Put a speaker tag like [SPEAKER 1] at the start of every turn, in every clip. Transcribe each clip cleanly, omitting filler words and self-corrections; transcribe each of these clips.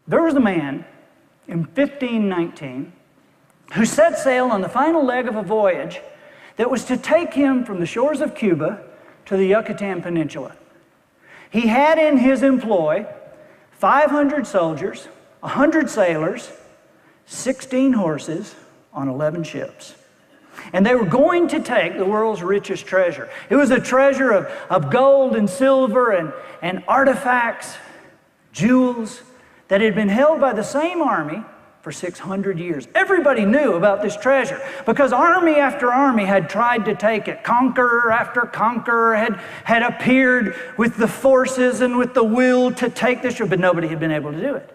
[SPEAKER 1] There was a man in 1519 who set sail on the final leg of a voyage that was to take him from the shores of Cuba to the Yucatán Peninsula. He had in his employ 500 soldiers, 100 sailors, 16 horses on 11 ships. And they were going to take the world's richest treasure. It was a treasure of gold and silver and artifacts, jewels that had been held by the same army for 600 years. Everybody knew about this treasure because army after army had tried to take it. Conqueror after conqueror had appeared with the forces and with the will to take this treasure, but nobody had been able to do it.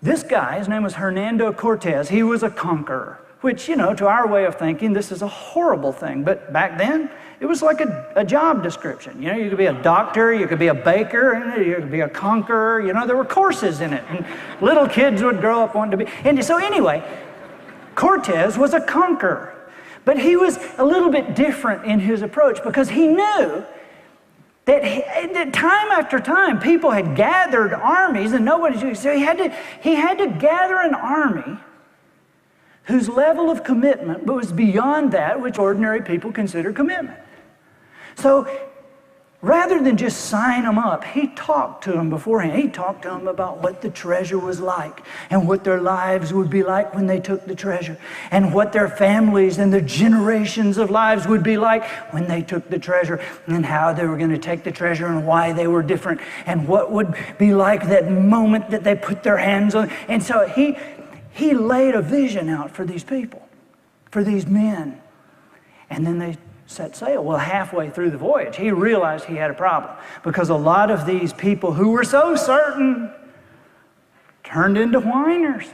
[SPEAKER 1] This guy, his name was Hernando Cortez, he was a conqueror, which, you know, to our way of thinking, this is a horrible thing. But back then, it was like a job description. You know, you could be a doctor, you could be a baker, you could be a conqueror. You know, there were courses in it. And little kids would grow up wanting to be. And so anyway, Cortez was a conqueror. But he was a little bit different in his approach because he knew that time after time, people had gathered armies and nobody, so he had to gather an army whose level of commitment was beyond that which ordinary people consider commitment. So rather than just sign them up, he talked to them beforehand. He talked to them about what the treasure was like and what their lives would be like when they took the treasure and what their families and their generations of lives would be like when they took the treasure and how they were going to take the treasure and why they were different and what would be like that moment that they put their hands on. And so he laid a vision out for these people, for these men. And then they set sail. Well, halfway through the voyage, he realized he had a problem because a lot of these people who were so certain turned into whiners.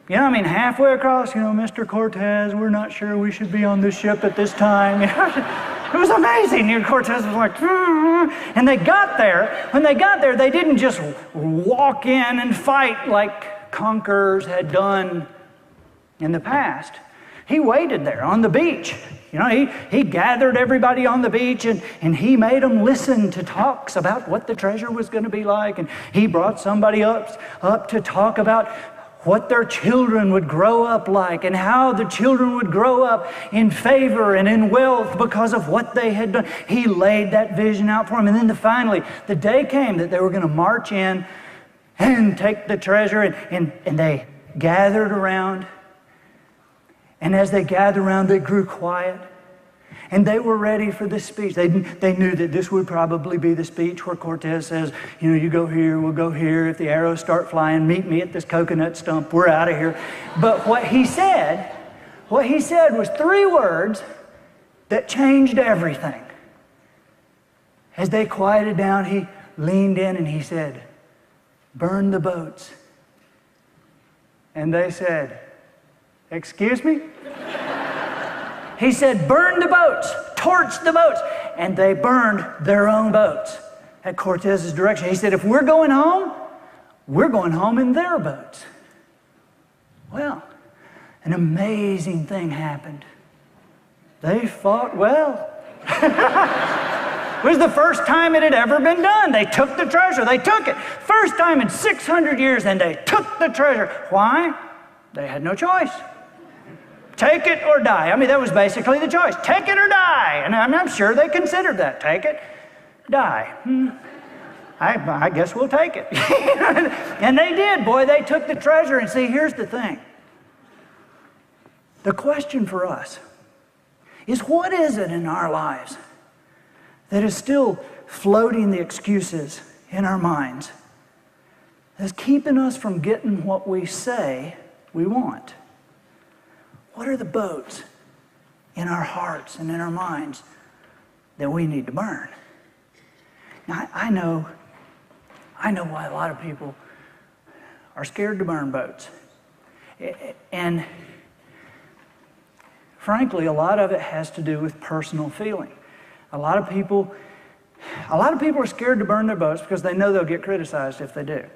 [SPEAKER 1] You know, I mean, halfway across, you know, Mr. Cortez, we're not sure we should be on this ship at this time. It was amazing. And Cortez was like, and they got there. When they got there, they didn't just walk in and fight like conquerors had done in the past. He waited there on the beach. You know, he gathered everybody on the beach and he made them listen to talks about what the treasure was going to be like. And he brought somebody up to talk about what their children would grow up like and how the children would grow up in favor and in wealth because of what they had done. He laid that vision out for them. And then finally, the day came that they were going to march in and take the treasure, and they gathered around. And as they gathered around, they grew quiet. And they were ready for the speech. They knew that this would probably be the speech where Cortez says, you know, you go here, we'll go here. If the arrows start flying, meet me at this coconut stump. We're out of here. But what he said was 3 words that changed everything. As they quieted down, he leaned in and he said, burn the boats. And they said, excuse me? He said, burn the boats, torch the boats. And they burned their own boats at Cortez's direction. He said, if we're going home in their boats. Well, an amazing thing happened. They fought well. It was the first time it had ever been done. They took the treasure. They took it. First time in 600 years, and they took the treasure. Why? They had no choice. Take it or die. I mean, that was basically the choice. Take it or die. And I'm sure they considered that. Take it, die. I guess we'll take it. And they did. Boy, they took the treasure. And see, here's the thing. The question for us is, what is it in our lives that is still floating the excuses in our minds that's keeping us from getting what we say we want? What are the boats in our hearts and in our minds that we need to burn? Now, I know why a lot of people are scared to burn boats. And frankly, a lot of it has to do with personal feeling. A lot of people are scared to burn their boats because they know they'll get criticized if they do.